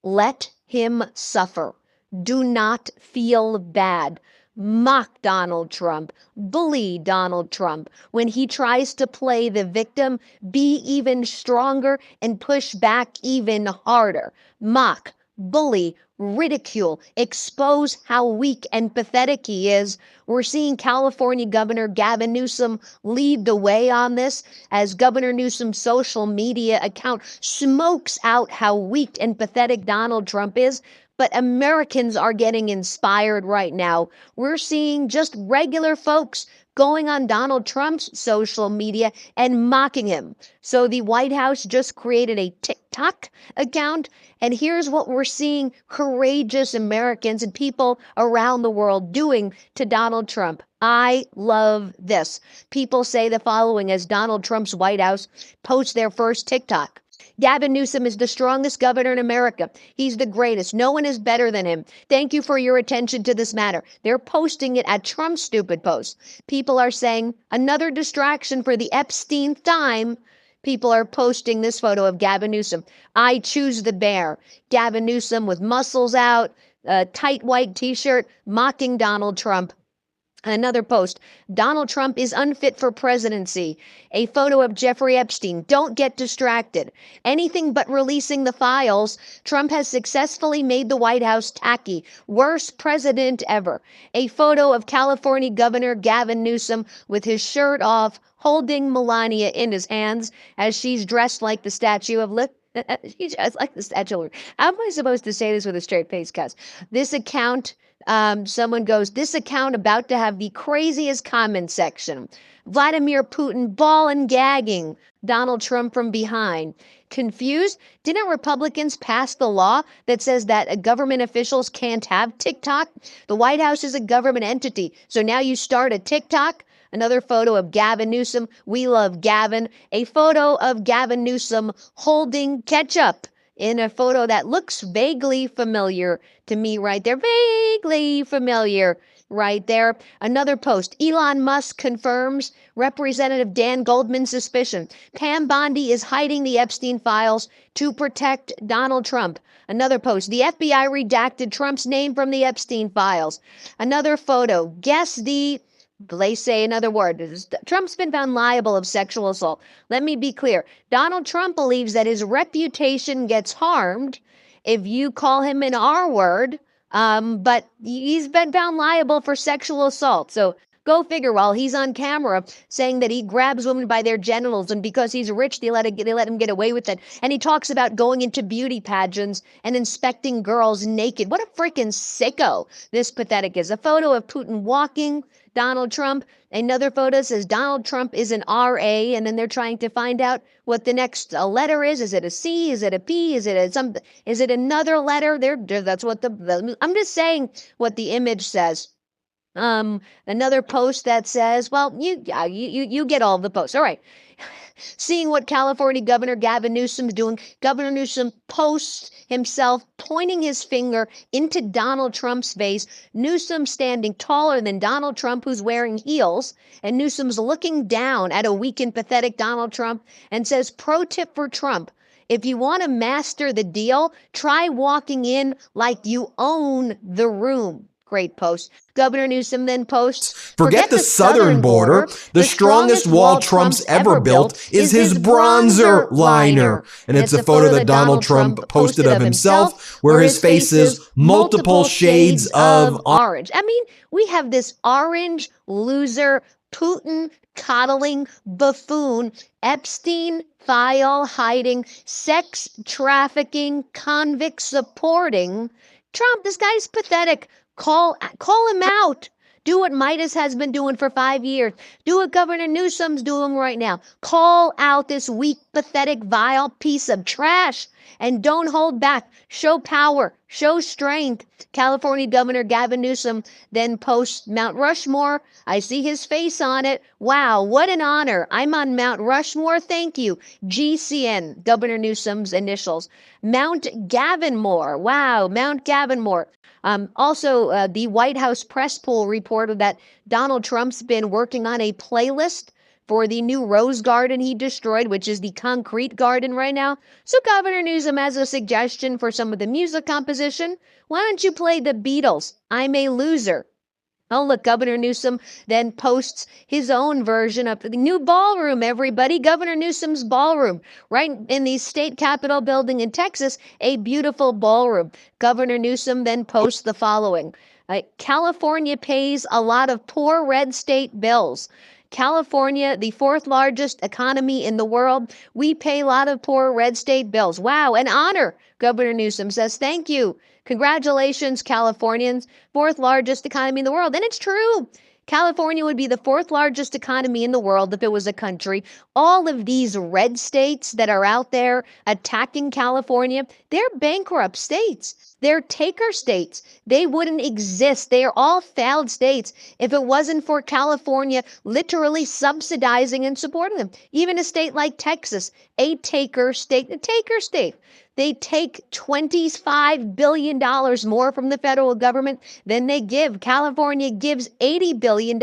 Let him suffer. Do not feel bad. Mock Donald Trump, bully Donald Trump. When he tries to play the victim, be even stronger and push back even harder. Mock, bully, ridicule, expose how weak and pathetic he is. We're seeing California Governor Gavin Newsom lead the way on this as Governor Newsom's social media account smokes out how weak and pathetic Donald Trump is. But Americans are getting inspired right now. We're seeing just regular folks going on Donald Trump's social media and mocking him. So the White House just created a TikTok account. And here's what we're seeing courageous Americans and people around the world doing to Donald Trump. I love this. People say the following as Donald Trump's White House posts their first TikTok. Gavin Newsom is the strongest governor in America. He's the greatest. No one is better than him. Thank you for your attention to this matter. They're posting it at Trump's stupid post. People are saying another distraction for the Epsteinth time. People are posting this photo of Gavin Newsom. I choose the bear. Gavin Newsom with muscles out, a tight white t-shirt, mocking Donald Trump. Another post, Donald Trump is unfit for presidency. A photo of Jeffrey Epstein. Don't get distracted. Anything but releasing the files. Trump has successfully made the White House tacky. Worst president ever. A photo of California Governor Gavin Newsom with his shirt off, holding Melania in his hands as she's dressed like the Statue of Liberty. She's dressed like the Statue of Liberty. How am I supposed to say this with a straight face, Cuz? This account... someone goes, this account about to have the craziest comment section. Vladimir Putin ball and gagging Donald Trump from behind. Confused? Didn't Republicans pass the law that says that government officials can't have TikTok? The White House is a government entity. So now you start a TikTok? Another photo of Gavin Newsom. We love Gavin. A photo of Gavin Newsom holding ketchup in a photo that looks vaguely familiar to me right there. Vaguely familiar right there. Another post. Elon Musk confirms Representative Dan Goldman's suspicion. Pam Bondi is hiding the Epstein files to protect Donald Trump. Another post. The FBI redacted Trump's name from the Epstein files. Another photo. Guess the... They say another word. Trump's been found liable of sexual assault. Let me be clear. Donald Trump believes that his reputation gets harmed if you call him an R word, but he's been found liable for sexual assault. So go figure. While he's on camera saying that he grabs women by their genitals and because he's rich, they let him get away with it. And he talks about going into beauty pageants and inspecting girls naked. What a freaking sicko this pathetic is. A photo of Putin walking Donald Trump. Another photo says Donald Trump is an RA, and then they're trying to find out what the next letter is. Is it a C? Is it a P? Is it another letter? That's what I'm just saying what the image says. Another post that says, well, you get all the posts. All right. Seeing what California Governor Gavin Newsom's doing, Governor Newsom posts himself pointing his finger into Donald Trump's face. Newsom standing taller than Donald Trump, who's wearing heels, and Newsom's looking down at a weak and pathetic Donald Trump and says, pro tip for Trump, if you want to master the deal, try walking in like you own the room. Great post. Governor Newsom then posts, forget the southern border. The strongest wall Trump's ever built is his bronzer liner. And it's a photo that Donald Trump posted of himself where his face is multiple shades of orange. I mean, we have this orange loser, Putin coddling buffoon, Epstein file hiding, sex trafficking, convict supporting Trump. This guy's pathetic. Call him out. Do what Midas has been doing for 5 years. Do what Governor Newsom's doing right now. Call out this weak, pathetic, vile piece of trash. And don't hold back. Show power. Show strength. California Governor Gavin Newsom then posts Mount Rushmore. I see his face on it. Wow, what an honor. I'm on Mount Rushmore. Thank you. GCN, Governor Newsom's initials. Mount Gavinmore. Wow, Mount Gavinmore. The White House press pool reported that Donald Trump's been working on a playlist for the new rose garden he destroyed, which is the concrete garden right now. So Governor Newsom has a suggestion for some of the music composition. Why don't you play the Beatles, I'm a Loser? Oh, look, Governor Newsom then posts his own version of the new ballroom, everybody. Governor Newsom's ballroom, right in the state capitol building in Texas, a beautiful ballroom. Governor Newsom then posts the following. California pays a lot of poor red state bills. California, the fourth largest economy in the world, we pay a lot of poor red state bills. Wow, an honor, Governor Newsom says. Thank you. Congratulations, Californians. Fourth largest economy in the world. And it's true. California would be the fourth largest economy in the world if it was a country. All of these red states that are out there attacking California, they're bankrupt states. They're taker states. They wouldn't exist. They are all failed states if it wasn't for California literally subsidizing and supporting them. Even a state like Texas, a taker state. They take $25 billion more from the federal government than they give. California gives $80 billion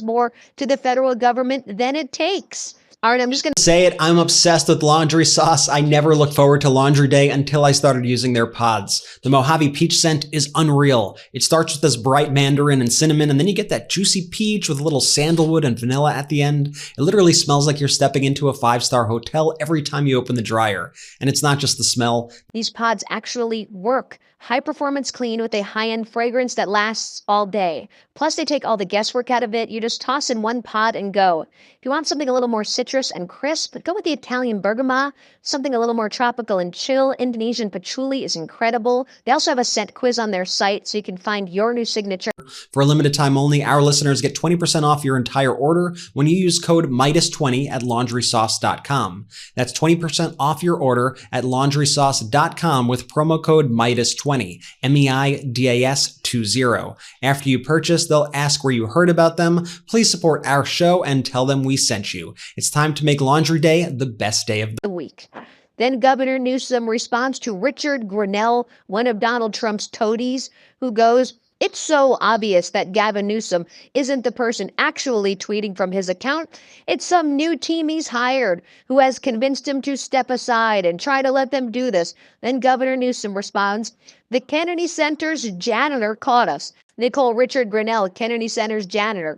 more to the federal government than it takes. All right, I'm just going to say it. I'm obsessed with laundry sauce. I never looked forward to laundry day until I started using their pods. The Mojave peach scent is unreal. It starts with this bright mandarin and cinnamon, and then you get that juicy peach with a little sandalwood and vanilla at the end. It literally smells like you're stepping into a 5-star hotel every time you open the dryer. And it's not just the smell. These pods actually work. High performance clean with a high-end fragrance that lasts all day. Plus, they take all the guesswork out of it. You just toss in one pod and go. If you want something a little more citrus and crisp, go with the Italian bergamot. Something a little more tropical and chill, Indonesian patchouli is incredible. They also have a scent quiz on their site so you can find your new signature. For a limited time only, our listeners get 20% off your entire order when you use code MIDAS20 at laundrysauce.com. That's 20% off your order at laundrysauce.com with promo code MIDAS20, MEIDAS20. After you purchase, they'll ask where you heard about them. Please support our show and tell them we sent you. It's time to make Laundry Day the best day of the week. Then Governor Newsom responds to Richard Grinnell, one of Donald Trump's toadies, who goes, "It's so obvious that Gavin Newsom isn't the person actually tweeting from his account. It's some new team he's hired who has convinced him to step aside and try to let them do this." Then Governor Newsom responds, "The Kennedy Center's janitor caught us." They call Richard Grinnell Kennedy Center's janitor.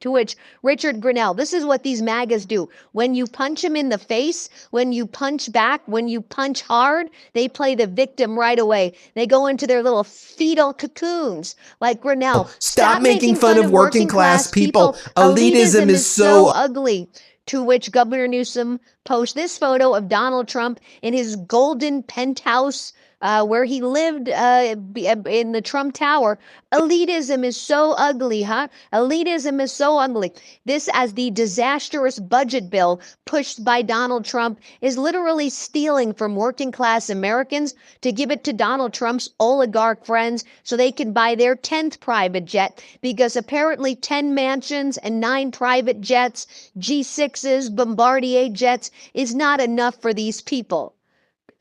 To which Richard Grinnell, this is what these MAGAs do. When you punch him in the face, when you punch back, when you punch hard, they play the victim right away. They go into their little fetal cocoons, like Grinnell. Stop making fun of working class people. Elitism is so ugly. To which Governor Newsom posts this photo of Donald Trump in his golden penthouse where he lived in the Trump Tower. Elitism is so ugly, huh? Elitism is so ugly. This, as the disastrous budget bill pushed by Donald Trump, is literally stealing from working class Americans to give it to Donald Trump's oligarch friends so they can buy their 10th private jet, because apparently 10 mansions and 9 private jets, G6s, Bombardier jets, is not enough for these people.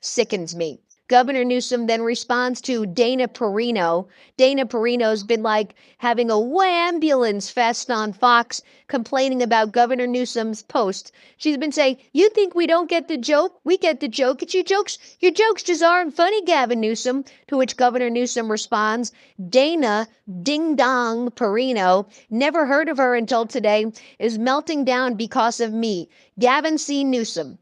Sickens me. Governor Newsom then responds to Dana Perino. Dana Perino's been like having a wambulance fest on Fox, complaining about Governor Newsom's post. She's been saying, "You think we don't get the joke? We get the joke. It's your jokes just aren't funny, Gavin Newsom." To which Governor Newsom responds, "Dana Ding Dong Perino, never heard of her until today, is melting down because of me, Gavin C. Newsom.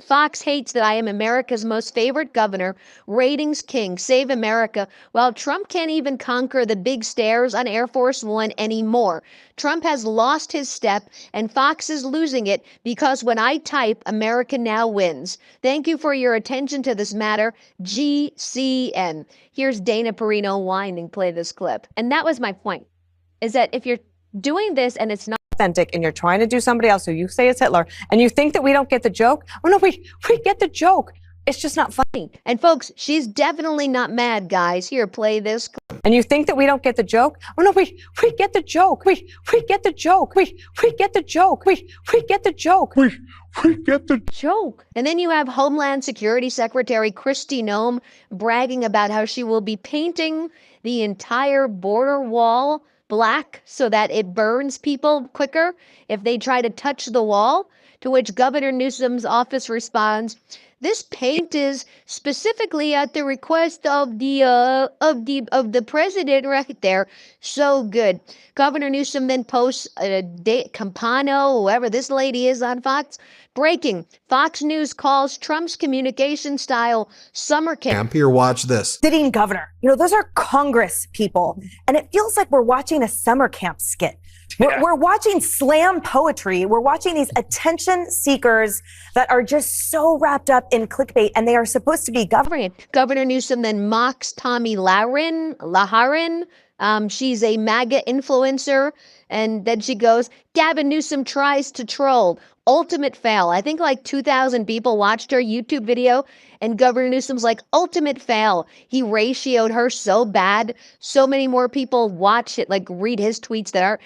Fox hates that I am America's most favorite governor, ratings king, save America, while Trump can't even conquer the big stairs on Air Force One anymore. Trump has lost his step, and Fox is losing it because when I type, America now wins. Thank you for your attention to this matter, GCN." Here's Dana Perino whining. Play this clip. And that was my point, is that if you're doing this and it's not authentic and you're trying to do somebody else who you say is Hitler and you think that we don't get the joke, oh no, we get the joke. It's just not funny. And folks, she's definitely not mad, guys. Here, play this. And you think that we don't get the joke? Oh no, we get the joke. We get the joke. We get the joke. We get the joke. We get the joke. And then you have Homeland Security Secretary Kristi Noem bragging about how she will be painting the entire border wall black so that it burns people quicker if they try to touch the wall. To which Governor Newsom's office responds, "This paint is specifically at the request of the president right there." So good. Governor Newsom then posts Campano, whoever this lady is on Fox. Breaking: Fox News calls Trump's communication style summer camp. Here, watch this. Sitting governor. Those are Congress people. And it feels like we're watching a summer camp skit. We're watching slam poetry. We're watching these attention seekers that are just so wrapped up in clickbait, and they are supposed to be governing. Governor Newsom then mocks Tomi Lahren. She's a MAGA influencer. And then she goes, "Gavin Newsom tries to troll. Ultimate fail." I think like 2,000 people watched her YouTube video, and Governor Newsom's like, ultimate fail. He ratioed her so bad. So many more people watch it, like read his tweets that are,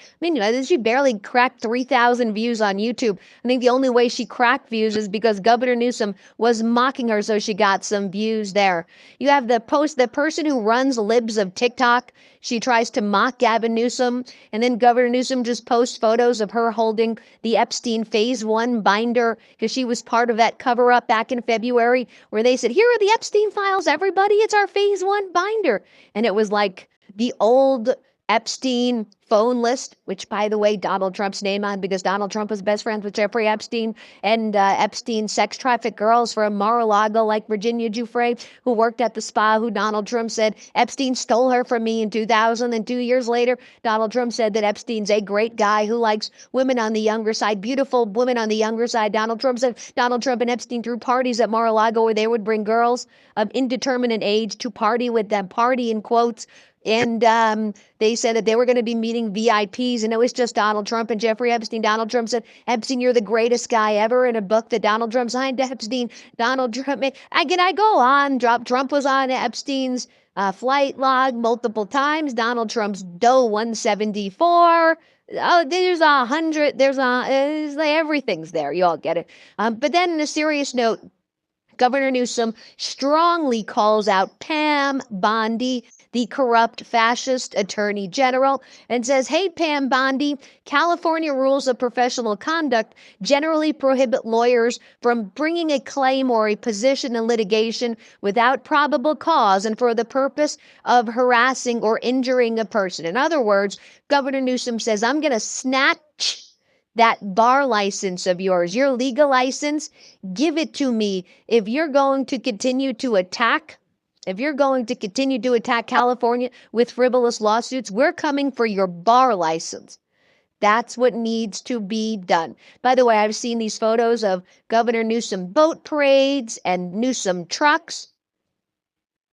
she barely cracked 3,000 views on YouTube. I think the only way she cracked views is because Governor Newsom was mocking her, so she got some views there. You have the person who runs Libs of TikTok. She tries to mock Gavin Newsom, and then Governor Newsom just posts photos of her holding the Epstein Phase 1 binder because she was part of that cover-up back in February where they said, "Here are the Epstein files, everybody. It's our Phase 1 binder." And it was like the old Epstein phone list, which, by the way, Donald Trump's name on because Donald Trump was best friends with Jeffrey Epstein and Epstein sex trafficked girls from Mar-a-Lago like Virginia Giuffre, who worked at the spa, who Donald Trump said Epstein stole her from me in 2000. And 2 years later, Donald Trump said that Epstein's a great guy who likes women on the younger side, beautiful women on the younger side. Donald Trump said Donald Trump and Epstein threw parties at Mar-a-Lago where they would bring girls of indeterminate age to party with them, party in quotes. And they said that they were going to be meeting VIPs, and it was just Donald Trump and Jeffrey Epstein. Donald Trump said, "Epstein, you're the greatest guy ever," in a book that Donald Trump signed to Epstein. Donald Trump, I go on. Trump was on Epstein's flight log multiple times. Donald Trump's Doe 174. Oh, there's 100. Everything's there. You all get it. But then, on a serious note, Governor Newsom strongly calls out Pam Bondi, the corrupt fascist attorney general, and says, "Hey, Pam Bondi, California rules of professional conduct generally prohibit lawyers from bringing a claim or a position in litigation without probable cause and for the purpose of harassing or injuring a person." In other words, Governor Newsom says, "I'm going to snatch that bar license of yours, your legal license, give it to me. If you're going to continue to attack California with frivolous lawsuits, we're coming for your bar license." That's what needs to be done. By the way, I've seen these photos of Governor Newsom boat parades and Newsom trucks.